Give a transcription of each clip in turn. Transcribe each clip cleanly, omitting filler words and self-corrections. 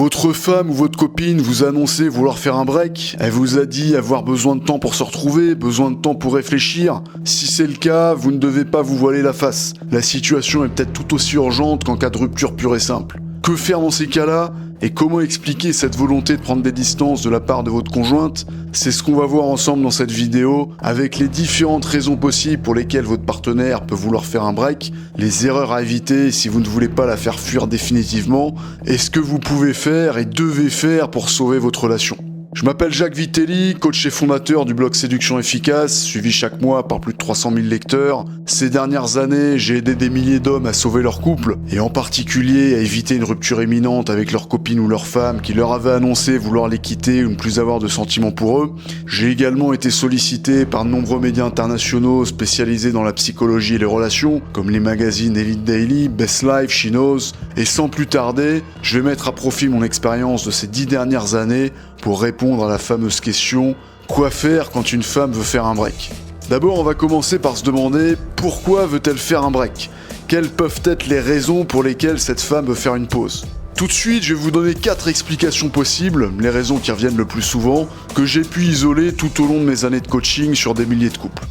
Votre femme ou votre copine vous a annoncé vouloir faire un break, elle vous a dit avoir besoin de temps pour se retrouver, besoin de temps pour réfléchir. Si c'est le cas, vous ne devez pas vous voiler la face. La situation est peut-être tout aussi urgente qu'en cas de rupture pure et simple. Que faire dans ces cas-là ? Et comment expliquer cette volonté de prendre des distances de la part de votre conjointe ? C'est ce qu'on va voir ensemble dans cette vidéo, avec les différentes raisons possibles pour lesquelles votre partenaire peut vouloir faire un break, les erreurs à éviter si vous ne voulez pas la faire fuir définitivement, et ce que vous pouvez faire et devez faire pour sauver votre relation. Je m'appelle Jacques Vitelli, coach et fondateur du blog Séduction Efficace, suivi chaque mois par plus de 300 000 lecteurs. Ces dernières années, j'ai aidé des milliers d'hommes à sauver leur couple, et en particulier à éviter une rupture imminente avec leur copine ou leur femme qui leur avait annoncé vouloir les quitter ou ne plus avoir de sentiments pour eux. J'ai également été sollicité par de nombreux médias internationaux spécialisés dans la psychologie et les relations, comme les magazines Elite Daily, Best Life, She Knows, et sans plus tarder, je vais mettre à profit mon expérience de ces 10 dernières années pour répondre à la fameuse question « Quoi faire quand une femme veut faire un break ?» D'abord, on va commencer par se demander pourquoi veut-elle faire un break ? Quelles peuvent être les raisons pour lesquelles cette femme veut faire une pause ? Tout de suite, je vais vous donner 4 explications possibles, les raisons qui reviennent le plus souvent, que j'ai pu isoler tout au long de mes années de coaching sur des milliers de couples.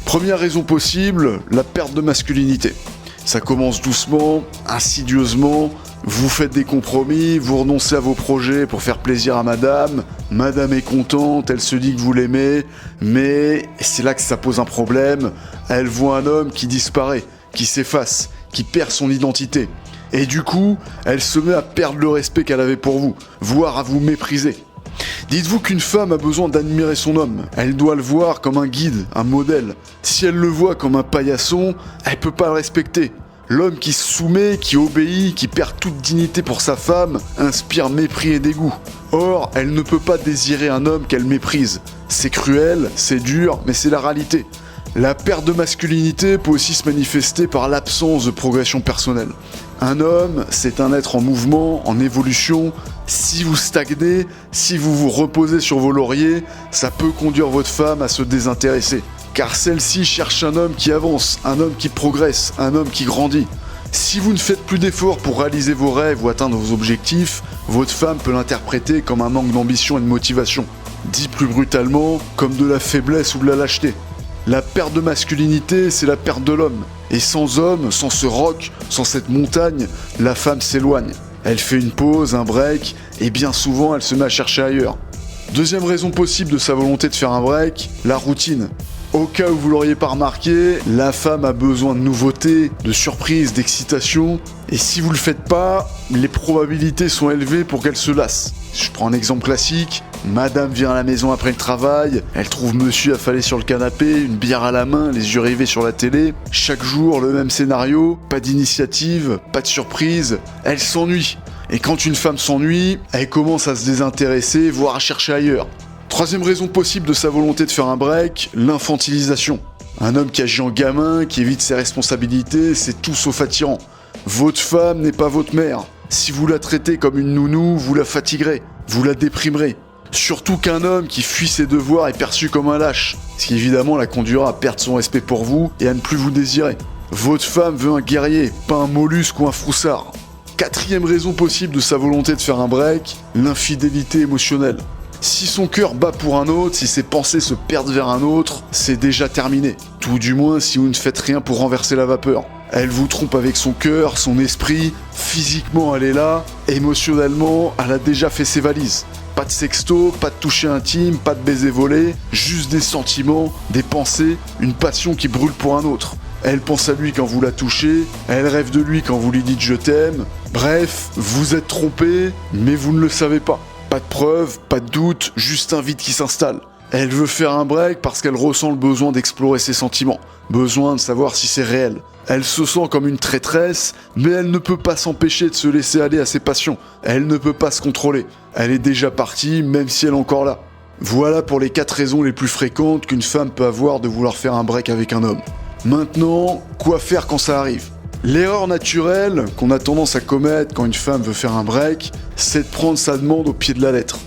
Première raison possible, la perte de masculinité. Ça commence doucement, insidieusement. Vous faites des compromis, vous renoncez à vos projets pour faire plaisir à madame. Madame est contente, elle se dit que vous l'aimez, mais c'est là que ça pose un problème. Elle voit un homme qui disparaît, qui s'efface, qui perd son identité. Et du coup, elle se met à perdre le respect qu'elle avait pour vous, voire à vous mépriser. Dites-vous qu'une femme a besoin d'admirer son homme. Elle doit le voir comme un guide, un modèle. Si elle le voit comme un paillasson, elle peut pas le respecter. L'homme qui se soumet, qui obéit, qui perd toute dignité pour sa femme, inspire mépris et dégoût. Or, elle ne peut pas désirer un homme qu'elle méprise. C'est cruel, c'est dur, mais c'est la réalité. La perte de masculinité peut aussi se manifester par l'absence de progression personnelle. Un homme, c'est un être en mouvement, en évolution. Si vous stagnez, si vous vous reposez sur vos lauriers, ça peut conduire votre femme à se désintéresser. Car celle-ci cherche un homme qui avance, un homme qui progresse, un homme qui grandit. Si vous ne faites plus d'efforts pour réaliser vos rêves ou atteindre vos objectifs, votre femme peut l'interpréter comme un manque d'ambition et de motivation. Dit plus brutalement, comme de la faiblesse ou de la lâcheté. La perte de masculinité, c'est la perte de l'homme. Et sans homme, sans ce roc, sans cette montagne, la femme s'éloigne. Elle fait une pause, un break, et bien souvent elle se met à chercher ailleurs. Deuxième raison possible de sa volonté de faire un break, la routine. Au cas où vous l'auriez pas remarqué, la femme a besoin de nouveautés, de surprises, d'excitation. Et si vous le faites pas, les probabilités sont élevées pour qu'elle se lasse. Je prends un exemple classique. Madame vient à la maison après le travail, elle trouve monsieur affalé sur le canapé, une bière à la main, les yeux rivés sur la télé. Chaque jour, le même scénario, pas d'initiative, pas de surprise. Elle s'ennuie. Et quand une femme s'ennuie, elle commence à se désintéresser, voire à chercher ailleurs. Troisième raison possible de sa volonté de faire un break, l'infantilisation. Un homme qui agit en gamin, qui évite ses responsabilités, c'est tout sauf attirant. Votre femme n'est pas votre mère. Si vous la traitez comme une nounou, vous la fatiguerez, vous la déprimerez. Surtout qu'un homme qui fuit ses devoirs est perçu comme un lâche, ce qui évidemment la conduira à perdre son respect pour vous et à ne plus vous désirer. Votre femme veut un guerrier, pas un mollusque ou un froussard. Quatrième raison possible de sa volonté de faire un break, l'infidélité émotionnelle. Si son cœur bat pour un autre, si ses pensées se perdent vers un autre, c'est déjà terminé. Tout du moins si vous ne faites rien pour renverser la vapeur. Elle vous trompe avec son cœur, son esprit, physiquement elle est là, émotionnellement elle a déjà fait ses valises. Pas de sexto, pas de toucher intime, pas de baiser volé, juste des sentiments, des pensées, une passion qui brûle pour un autre. Elle pense à lui quand vous la touchez, elle rêve de lui quand vous lui dites je t'aime. Bref, vous êtes trompé, mais vous ne le savez pas. Pas de preuves, pas de doute, juste un vide qui s'installe. Elle veut faire un break parce qu'elle ressent le besoin d'explorer ses sentiments, besoin de savoir si c'est réel. Elle se sent comme une traîtresse, mais elle ne peut pas s'empêcher de se laisser aller à ses passions. Elle ne peut pas se contrôler. Elle est déjà partie, même si elle est encore là. Voilà pour les 4 raisons les plus fréquentes qu'une femme peut avoir de vouloir faire un break avec un homme. Maintenant, quoi faire quand ça arrive ? L'erreur naturelle qu'on a tendance à commettre quand une femme veut faire un break, c'est de prendre sa demande au pied de la lettre.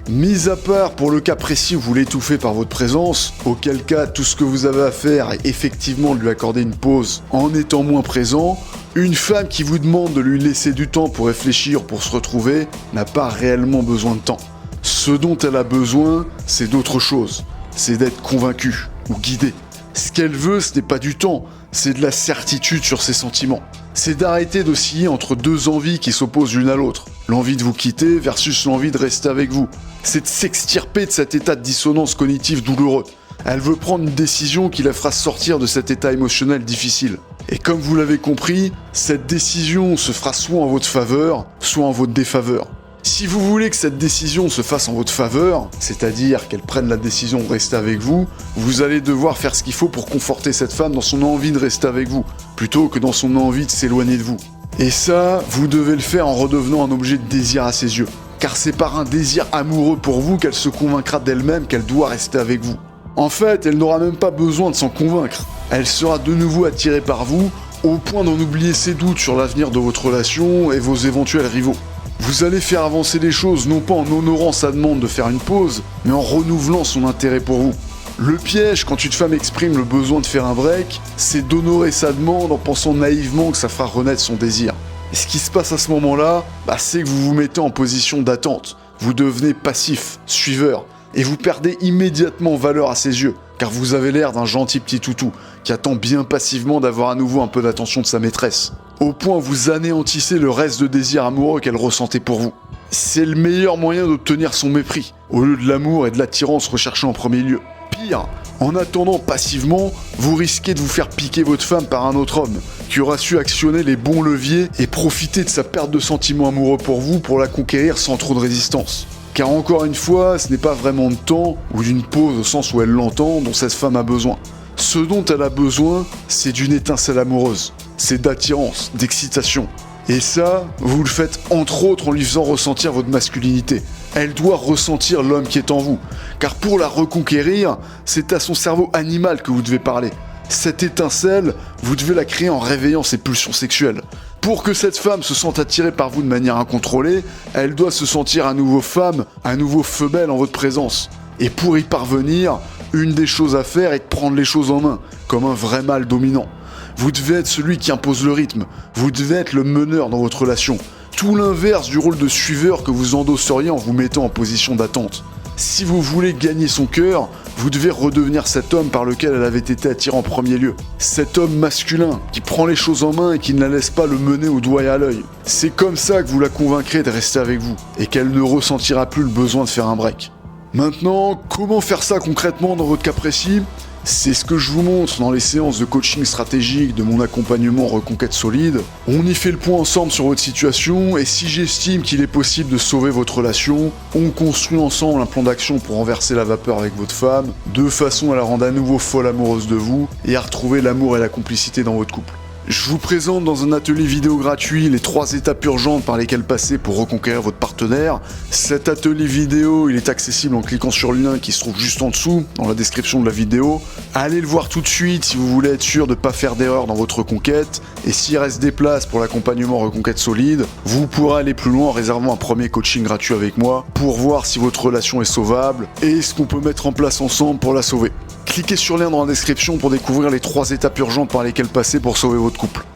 Mis à part pour le cas précis où vous l'étouffez par votre présence, auquel cas tout ce que vous avez à faire est effectivement de lui accorder une pause en étant moins présent, Une femme qui vous demande de lui laisser du temps pour réfléchir, pour se retrouver, n'a pas réellement besoin de temps. Ce dont elle a besoin, c'est d'autre chose. C'est d'être convaincue ou guidée. Ce qu'elle veut, ce n'est pas du temps, c'est de la certitude sur ses sentiments. C'est d'arrêter d'osciller entre deux envies qui s'opposent l'une à l'autre. L'envie de vous quitter versus l'envie de rester avec vous. C'est de s'extirper de cet état de dissonance cognitive douloureux. Elle veut prendre une décision qui la fera sortir de cet état émotionnel difficile. Et comme vous l'avez compris, cette décision se fera soit en votre faveur, soit en votre défaveur. Si vous voulez que cette décision se fasse en votre faveur, c'est-à-dire qu'elle prenne la décision de rester avec vous, vous allez devoir faire ce qu'il faut pour conforter cette femme dans son envie de rester avec vous, plutôt que dans son envie de s'éloigner de vous. Et ça, vous devez le faire en redevenant un objet de désir à ses yeux. Car c'est par un désir amoureux pour vous qu'elle se convaincra d'elle-même qu'elle doit rester avec vous. En fait, elle n'aura même pas besoin de s'en convaincre. Elle sera de nouveau attirée par vous, au point d'en oublier ses doutes sur l'avenir de votre relation et vos éventuels rivaux. Vous allez faire avancer les choses non pas en honorant sa demande de faire une pause, mais en renouvelant son intérêt pour vous. Le piège quand une femme exprime le besoin de faire un break, c'est d'honorer sa demande en pensant naïvement que ça fera renaître son désir. Et ce qui se passe à ce moment-là, c'est que vous vous mettez en position d'attente. Vous devenez passif, suiveur, et vous perdez immédiatement valeur à ses yeux, car vous avez l'air d'un gentil petit toutou qui attend bien passivement d'avoir à nouveau un peu d'attention de sa maîtresse. Au point où vous anéantissez le reste de désir amoureux qu'elle ressentait pour vous. C'est le meilleur moyen d'obtenir son mépris, au lieu de l'amour et de l'attirance recherchée en premier lieu. Pire, en attendant passivement, vous risquez de vous faire piquer votre femme par un autre homme, qui aura su actionner les bons leviers et profiter de sa perte de sentiments amoureux pour vous pour la conquérir sans trop de résistance. Car encore une fois, ce n'est pas vraiment de temps, ou d'une pause au sens où elle l'entend, dont cette femme a besoin. Ce dont elle a besoin, c'est d'une étincelle amoureuse. C'est d'attirance, d'excitation. Et ça, vous le faites entre autres en lui faisant ressentir votre masculinité. Elle doit ressentir l'homme qui est en vous. Car pour la reconquérir, c'est à son cerveau animal que vous devez parler. Cette étincelle, vous devez la créer en réveillant ses pulsions sexuelles. Pour que cette femme se sente attirée par vous de manière incontrôlée, elle doit se sentir à nouveau femme, à nouveau femelle en votre présence. Et pour y parvenir, une des choses à faire est de prendre les choses en main, comme un vrai mâle dominant. Vous devez être celui qui impose le rythme, vous devez être le meneur dans votre relation. Tout l'inverse du rôle de suiveur que vous endosseriez en vous mettant en position d'attente. Si vous voulez gagner son cœur, vous devez redevenir cet homme par lequel elle avait été attirée en premier lieu. Cet homme masculin, qui prend les choses en main et qui ne la laisse pas le mener au doigt et à l'œil. C'est comme ça que vous la convaincrez de rester avec vous, et qu'elle ne ressentira plus le besoin de faire un break. Maintenant, comment faire ça concrètement dans votre cas précis ? C'est ce que je vous montre dans les séances de coaching stratégique de mon accompagnement Reconquête Solide. On y fait le point ensemble sur votre situation et si j'estime qu'il est possible de sauver votre relation, on construit ensemble un plan d'action pour renverser la vapeur avec votre femme, de façon à la rendre à nouveau folle amoureuse de vous et à retrouver l'amour et la complicité dans votre couple. Je vous présente dans un atelier vidéo gratuit les 3 étapes urgentes par lesquelles passer pour reconquérir votre partenaire. Cet atelier vidéo, il est accessible en cliquant sur le lien qui se trouve juste en dessous, dans la description de la vidéo. Allez le voir tout de suite si vous voulez être sûr de ne pas faire d'erreur dans votre reconquête. Et s'il reste des places pour l'accompagnement Reconquête Solide, vous pourrez aller plus loin en réservant un premier coaching gratuit avec moi pour voir si votre relation est sauvable et ce qu'on peut mettre en place ensemble pour la sauver. Cliquez sur le lien dans la description pour découvrir les 3 étapes urgentes par lesquelles passer pour sauver votre couple.